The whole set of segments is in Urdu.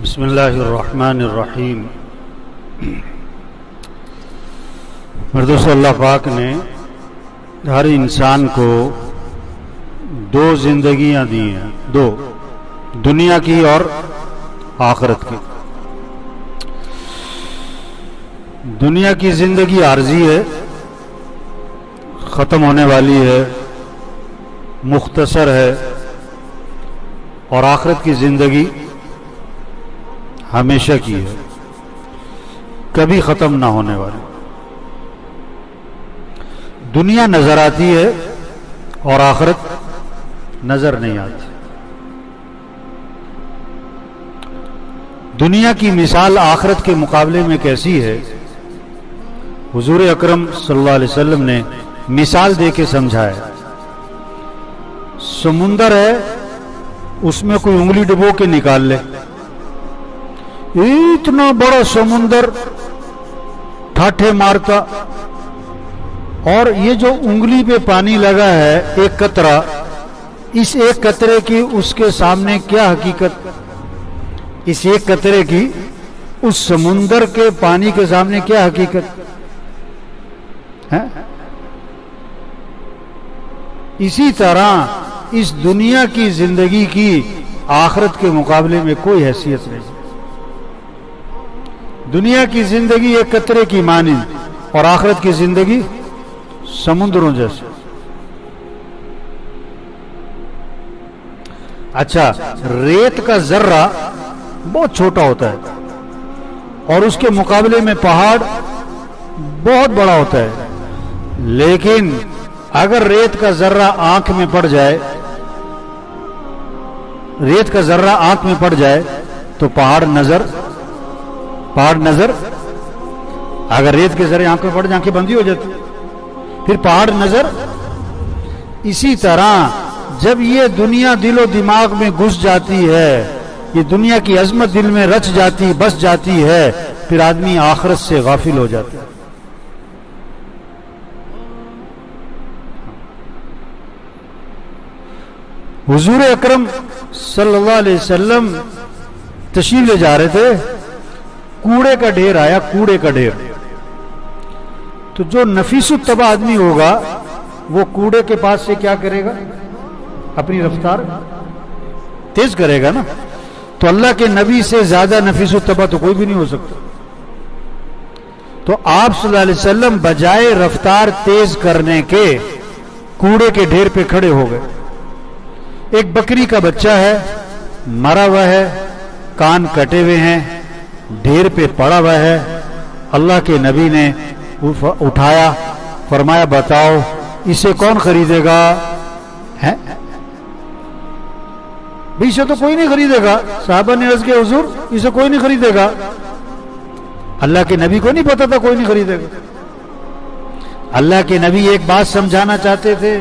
بسم اللہ الرحمن الرحیم۔ دوستو، اللہ پاک نے ہر انسان کو دو زندگیاں دی ہیں، دو، دنیا کی اور آخرت کی۔ دنیا کی زندگی عارضی ہے، ختم ہونے والی ہے، مختصر ہے، اور آخرت کی زندگی ہمیشہ کی ہے، کبھی ختم نہ ہونے والی۔ دنیا نظر آتی ہے اور آخرت نظر نہیں آتی۔ دنیا کی مثال آخرت کے مقابلے میں کیسی ہے؟ حضور اکرم صلی اللہ علیہ وسلم نے مثال دے کے سمجھایا۔ سمندر ہے، اس میں کوئی انگلی ڈبو کے نکال لے، اتنا بڑا سمندر ٹھاٹھے مارتا، اور یہ جو انگلی پہ پانی لگا ہے ایک قطرہ، اس ایک قطرے کی اس کے سامنے کیا حقیقت؟ اس ایک قطرے کی اس سمندر کے پانی کے سامنے کیا حقیقت ہے؟ اسی طرح اس دنیا کی زندگی کی آخرت کے مقابلے میں کوئی حیثیت نہیں۔ دنیا کی زندگی ایک قطرے کی مانند، اور آخرت کی زندگی سمندروں جیسے۔ اچھا، ریت کا ذرہ بہت چھوٹا ہوتا ہے اور اس کے مقابلے میں پہاڑ بہت بڑا ہوتا ہے، لیکن اگر ریت کا ذرہ آنکھ میں پڑ جائے، ریت کا ذرہ آنکھ میں پڑ جائے تو پہاڑ نظر، اگر ریت کے ذرے آنکھ میں پڑ جائے آنکھیں بندی ہو جاتی، پھر پہاڑ نظر۔ اسی طرح جب یہ دنیا دل و دماغ میں گھس جاتی ہے، یہ دنیا کی عظمت دل میں رچ جاتی، بس جاتی ہے، پھر آدمی آخرت سے غافل ہو جاتا ہے۔ حضور اکرم صلی اللہ علیہ وسلم تشریف لے جا رہے تھے، کوڑے کا ڈھیر آیا، کوڑے کا ڈھیر۔ تو جو نفیس الطبع آدمی ہوگا وہ کوڑے کے پاس سے کیا کرے گا؟ اپنی رفتار تیز کرے گا نا۔ تو اللہ کے نبی سے زیادہ نفیس الطبع تو کوئی بھی نہیں ہو سکتا۔ تو آپ صلی اللہ علیہ وسلم بجائے رفتار تیز کرنے کے کوڑے کے ڈھیر پہ کھڑے ہو گئے۔ ایک بکری کا بچہ ہے، مرا ہوا ہے، کان کٹے ہوئے ہیں، ڈھیر پہ پڑا ہوا ہے۔ اللہ کے نبی نے اٹھایا، فرمایا بتاؤ اسے کون خریدے گا؟ بھی اسے تو کوئی نہیں خریدے گا۔ صحابہ نے عرض کیا حضور اسے کوئی نہیں خریدے گا۔ اللہ کے نبی کو نہیں پتا تھا کوئی نہیں خریدے گا۔ اللہ کے نبی ایک بات سمجھانا چاہتے تھے،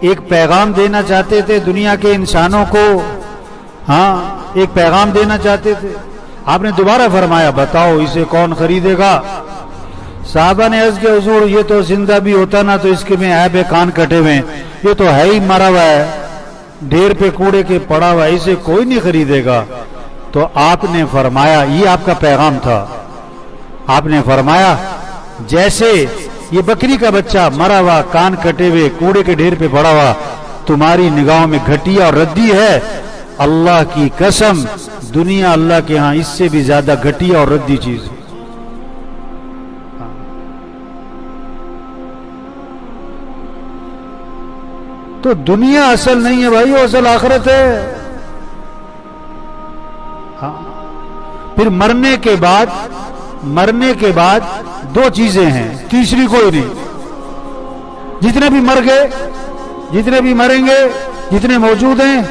ایک پیغام دینا چاہتے تھے دنیا کے انسانوں کو، ایک پیغام دینا چاہتے تھے۔ آپ نے دوبارہ فرمایا بتاؤ اسے کون خریدے گا؟ صحابہ نے عرض کیا حضور یہ تو زندہ بھی ہوتا نا تو اس کے میں عیب ہے، کان کٹے ہوئے، یہ تو ہے ہی مرا ہوا ہے، ڈھیر پہ کوڑے کے پڑا ہوا ہے، اسے کوئی نہیں خریدے گا۔ تو آپ نے فرمایا، یہ آپ کا پیغام تھا، آپ نے فرمایا جیسے یہ بکری کا بچہ مرا ہوا، کان کٹے ہوئے، کوڑے کے ڈھیر پہ پڑا ہوا تمہاری نگاہوں میں گھٹیا اور ردی ہے، اللہ کی قسم دنیا اللہ کے ہاں اس سے بھی زیادہ گھٹیا اور ردی چیز ہے۔ تو دنیا اصل نہیں ہے بھائی، وہ اصل آخرت ہے۔ پھر مرنے کے بعد دو چیزیں ہیں، تیسری کوئی نہیں۔ جتنے بھی مر گئے، جتنے بھی مریں گے، جتنے موجود ہیں،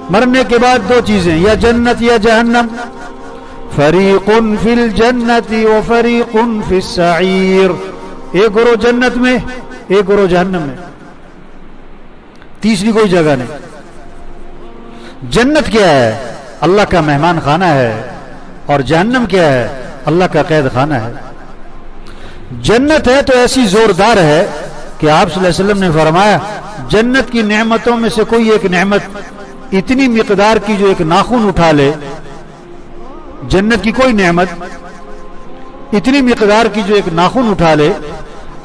مرنے کے بعد دو چیزیں، یا جنت یا جہنم۔ فریق فی الجنت و فریق فی السعیر، ایک گروہ جنت میں، ایک گروہ جہنم میں، تیسری کوئی جگہ نہیں۔ جنت کیا ہے؟ اللہ کا مہمان خانہ ہے، اور جہنم کیا ہے؟ اللہ کا قید خانہ ہے۔ جنت ہے تو ایسی زوردار ہے کہ آپ صلی اللہ علیہ وسلم نے فرمایا جنت کی نعمتوں میں سے کوئی ایک نعمت اتنی مقدار کی جو ایک ناخن اٹھا لے جنت کی کوئی نعمت اتنی مقدار کی جو ایک ناخن اٹھا لے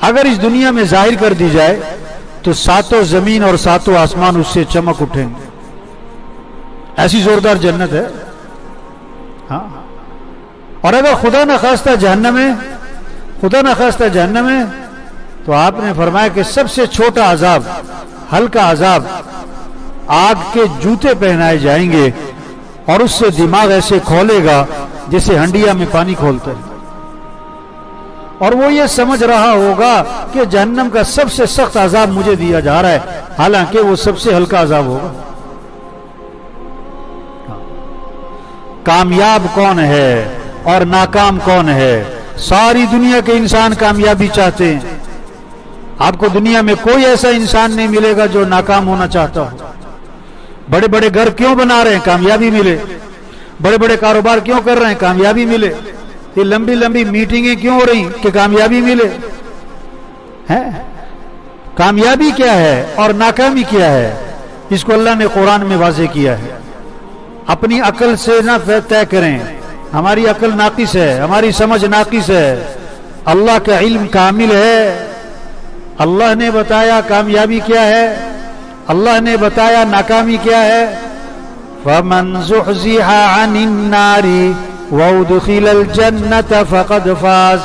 اگر اس دنیا میں ظاہر کر دی جائے تو ساتوں زمین اور ساتوں آسمان اس سے چمک اٹھیں گے. ایسی زوردار جنت ہے. ہاں اور اگر خدا نخواستہ جہنم ہے، خدا نخواستہ جہنم ہے، تو آپ نے فرمایا کہ سب سے چھوٹا عذاب، ہلکا عذاب، آگ کے جوتے پہنائے جائیں گے اور اس سے دماغ ایسے کھولے گا جیسے ہنڈیا میں پانی کھولتا ہے، اور وہ یہ سمجھ رہا ہوگا کہ جہنم کا سب سے سخت عذاب مجھے دیا جا رہا ہے، حالانکہ وہ سب سے ہلکا عذاب ہوگا. کامیاب کون ہے اور ناکام کون ہے؟ ساری دنیا کے انسان کامیابی چاہتے ہیں. آپ کو دنیا میں کوئی ایسا انسان نہیں ملے گا جو ناکام ہونا چاہتا ہو. بڑے بڑے گھر کیوں بنا رہے ہیں؟ کامیابی ملے. بڑے بڑے کاروبار کیوں کر رہے ہیں؟ کامیابی ملے. یہ لمبی لمبی میٹنگیں کیوں ہو رہی کہ کامیابی ملے؟ کامیابی کیا ہے اور ناکامی کیا ہے؟ اس کو اللہ نے قرآن میں واضح کیا ہے. اپنی عقل سے نہ طے کریں. ہماری عقل ناقص ہے، ہماری سمجھ ناقص ہے. اللہ کا علم کامل ہے. اللہ نے بتایا کامیابی کیا ہے، اللہ نے بتایا ناکامی کیا ہے. فَمَنْ زُحْزِحَ عَنِ النَّارِ وَأُدْخِلَ الْجَنَّةَ فَقَدْ فَازَ.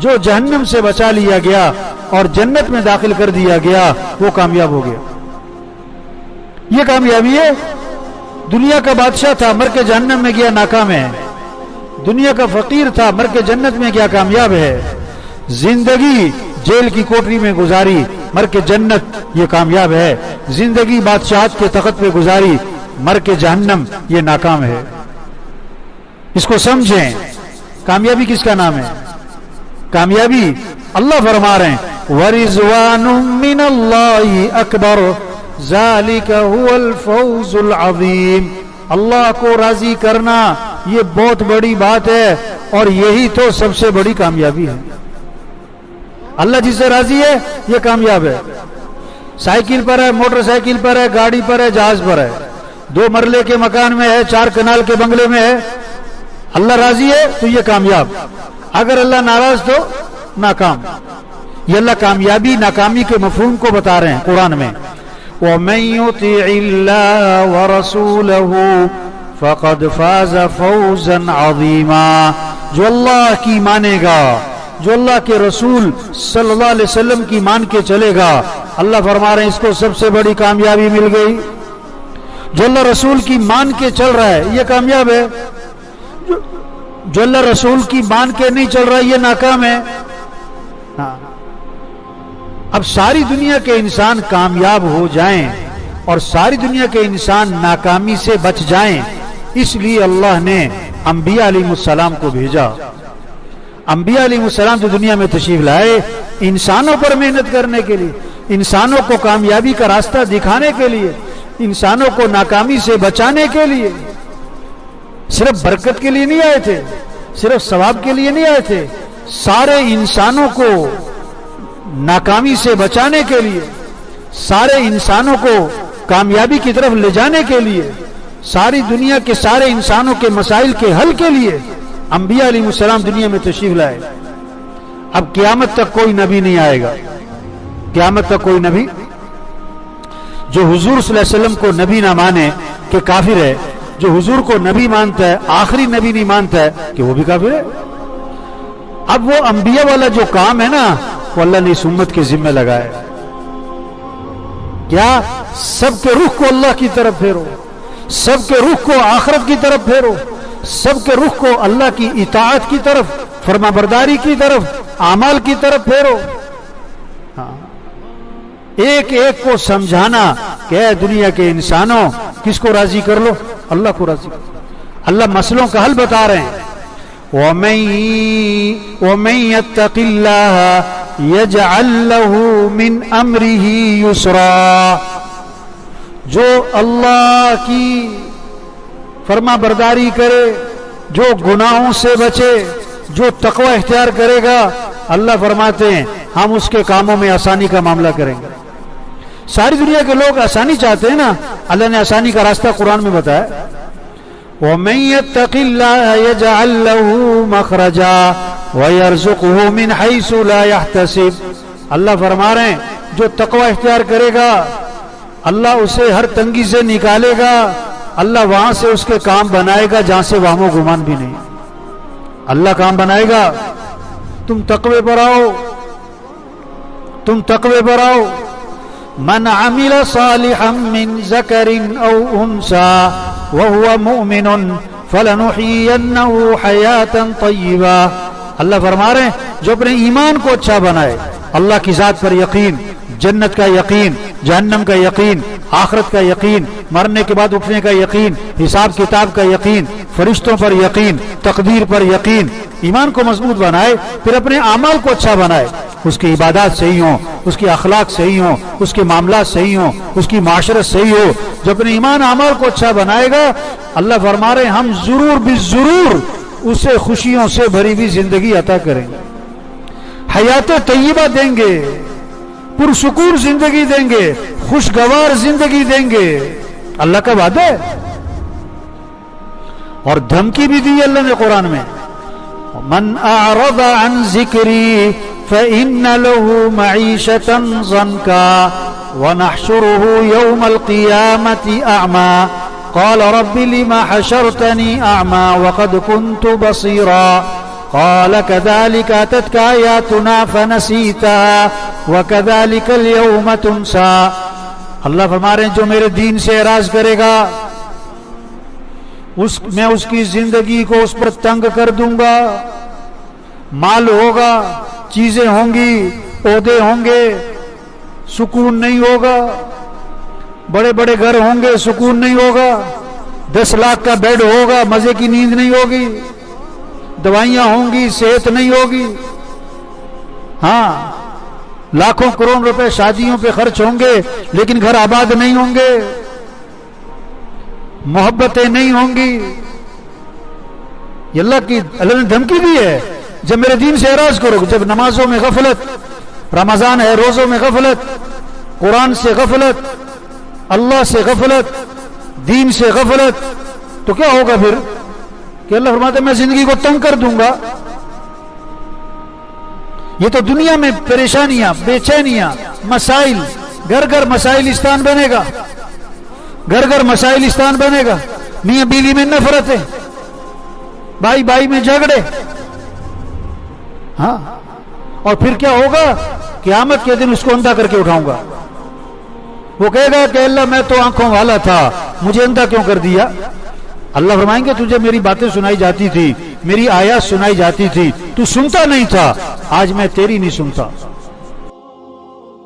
جو جہنم سے بچا لیا گیا اور جنت میں داخل کر دیا گیا وہ کامیاب ہو گیا. یہ کامیابی ہے. دنیا کا بادشاہ تھا، مر کے جہنم میں گیا، ناکام ہے. دنیا کا فقیر تھا، مر کے جنت میں گیا، کامیاب ہے. زندگی جیل کی کوٹری میں گزاری، مر کے جنت، یہ کامیاب ہے. زندگی بادشاہت کے تخت پہ گزاری، مر کے جہنم، یہ ناکام ہے. اس کو سمجھیں. کامیابی کس کا نام ہے؟ کامیابی اللہ فرما رہے ہیں وَرِضْوَانٌ مِّنَ اللَّهِ أَكْبَرُ ذَلِكَ هُوَ الْفَوْزُ الْعَظِيمُ. اللہ کو راضی کرنا یہ بہت بڑی بات ہے اور یہی تو سب سے بڑی کامیابی ہے. اللہ جس سے راضی ہے یہ کامیاب ہے. سائیکل پر ہے، موٹر سائیکل پر ہے، گاڑی پر ہے، جہاز پر ہے، 2 مرلے کے مکان میں ہے، 4 کنال کے بنگلے میں ہے، اللہ راضی ہے تو یہ کامیاب. اگر اللہ ناراض تو ناکام. یہ اللہ کامیابی ناکامی کے مفہوم کو بتا رہے ہیں قرآن میں. وَمَن يُطِعِ اللَّهَ وَرَسُولَهُ فَقَدْ فَازَ فَوْزًا عَظِيمًا. جو اللہ کی مانے گا، جو اللہ کے رسول صلی اللہ علیہ وسلم کی مان کے چلے گا، اللہ فرما رہے ہیں اس کو سب سے بڑی کامیابی مل گئی. جو اللہ رسول کی مان کے چل رہا ہے یہ کامیاب ہے. جو اللہ رسول کی مان کے نہیں چل رہا یہ ناکام ہے. اب ساری دنیا کے انسان کامیاب ہو جائیں اور ساری دنیا کے انسان ناکامی سے بچ جائیں، اس لیے اللہ نے انبیاء علیہ السلام کو بھیجا. انبیاء علیہ السلام تو دنیا میں تشریف لائے انسانوں پر محنت کرنے کے لیے، انسانوں کو کامیابی کا راستہ دکھانے کے لیے، انسانوں کو ناکامی سے بچانے کے لیے. صرف برکت کے لیے نہیں آئے تھے، صرف ثواب کے لیے نہیں آئے تھے، سارے انسانوں کو ناکامی سے بچانے کے لیے، سارے انسانوں کو کامیابی کی طرف لے جانے کے لیے، ساری دنیا کے سارے انسانوں کے مسائل کے حل کے لیے انبیاء علیہ السلام دنیا میں تشریف لائے. اب قیامت تک کوئی نبی نہیں آئے گا، قیامت تک کوئی نبی جو حضور صلی اللہ علیہ وسلم کو نبی نہ مانے کہ کافر ہے، جو حضور کو نبی مانتا ہے آخری نبی نہیں مانتا ہے کہ وہ بھی کافر ہے. اب وہ انبیاء والا جو کام ہے نا وہ اللہ نے اس امت کے ذمہ لگایا. کیا؟ سب کے رخ کو اللہ کی طرف پھیرو، سب کے رخ کو آخرت کی طرف پھیرو، سب کے رخ کو اللہ کی اطاعت کی طرف، فرما برداری کی طرف، اعمال کی طرف پھیرو. ایک ایک کو سمجھانا کہ اے دنیا کے انسانوں کس کو راضی کر لو؟ اللہ کو راضی کر. اللہ مسئلوں کا حل بتا رہے ہیں. وَمَن يَتَّقِ اللَّهَ يَجْعَل لَّهُ مِنْ أَمْرِهِ يُسْرًا. جو اللہ کی فرما برداری کرے، جو گناہوں سے بچے، جو تقوی اختیار کرے گا، اللہ فرماتے ہیں ہم اس کے کاموں میں آسانی کا معاملہ کریں گے. ساری دنیا کے لوگ آسانی چاہتے ہیں نا، اللہ نے آسانی کا راستہ قرآن میں بتایا. وَمَن يَتَّقِ اللَّهَ يَجْعَل لَّهُ مَخْرَجًا وَيَرْزُقْهُ مِنْ حَيْثُ لَا يَحْتَسِبُ۔ اللہ فرما رہے ہیں جو تقوی اختیار کرے گا اللہ اسے ہر تنگی سے نکالے گا، اللہ وہاں سے اس کے کام بنائے گا جہاں سے وہم و گمان بھی نہیں، اللہ کام بنائے گا۔ تم تقوی پر آؤ، تم تقوی پر آؤ۔ من عمل صالحا من ذکر او انثى وهو مؤمن فلنحيينه حیاتا طیبا۔ اللہ فرما رہے ہیں جو اپنے ایمان کو اچھا بنائے، اللہ کی ذات پر یقین، جنت کا یقین، جہنم کا یقین، آخرت کا یقین، مرنے کے بعد اٹھنے کا یقین، حساب کتاب کا یقین، فرشتوں پر یقین، تقدیر پر یقین، ایمان کو مضبوط بنائے، پھر اپنے اعمال کو اچھا بنائے، اس کی عبادات صحیح ہوں، اس کی اخلاق صحیح ہوں، اس کے معاملات صحیح ہوں، اس کی معاشرت صحیح ہو، جو اپنے ایمان اعمال کو اچھا بنائے گا اللہ فرما رہے ہیں ہم ضرور بالضرور اسے خوشیوں سے بھری ہوئی زندگی عطا کریں گے، حیات طیبہ دیں گے، پرسکون زندگی دیں گے، خوشگوار زندگی دیں گے، اللہ کا وعدہ ہے۔ اور دھمکی بھی دی اللہ نے قرآن میں، من اعرض عن ذکری فإن له معیشة ضنکا ونحشره يوم القیامة اعمى قال رب لما حشرتني اعمى وقد كنت بصيرا قال كذلك أتتك آياتنا فنسيتها وكذلك اليوم تنسى۔ اللہ فرما رہے ہیں جو میرے دین سے اعراض کرے گا میں اس کی زندگی کو اس پر تنگ کر دوں گا، مال ہوگا، چیزیں ہوں گی، عہدے ہوں گے، سکون نہیں ہوگا، بڑے بڑے گھر ہوں گے، سکون نہیں ہوگا، 10 لاکھ کا بیڈ ہوگا، مزے کی نیند نہیں ہوگی، دوائیاں ہوں گی، صحت نہیں ہوگی، ہاں لاکھوں کروڑ روپے شادیوں پہ خرچ ہوں گے لیکن گھر آباد نہیں ہوں گے، محبتیں نہیں ہوں گی۔ یہ اللہ نے دھمکی دی ہے جب میرے دین سے اعراض کرو، جب نمازوں میں غفلت، رمضان ہے روزوں میں غفلت، قرآن سے غفلت، اللہ سے غفلت، دین سے غفلت، تو کیا ہوگا پھر کہ اللہ فرماتا ہے میں زندگی کو تنگ کر دوں گا۔ یہ تو دنیا میں پریشانیاں، بے چینیاں، مسائل، گھر گھر مسائلستان بنے گا، گھر گھر مسائلستان بنے گا، میاں بیوی میں نفرتیں، بھائی بھائی میں جھگڑے، ہاں اور پھر کیا ہوگا قیامت کے دن اس کو اندھا کر کے اٹھاؤں گا، وہ کہے گا کہ اللہ میں تو آنکھوں والا تھا مجھے اندھا کیوں کر دیا؟ اللہ فرمائیں گے تجھے میری باتیں سنائی جاتی تھی، میری آیات سنائی جاتی تھی، تو سنتا نہیں تھا، آج میں تیری نہیں سنتا۔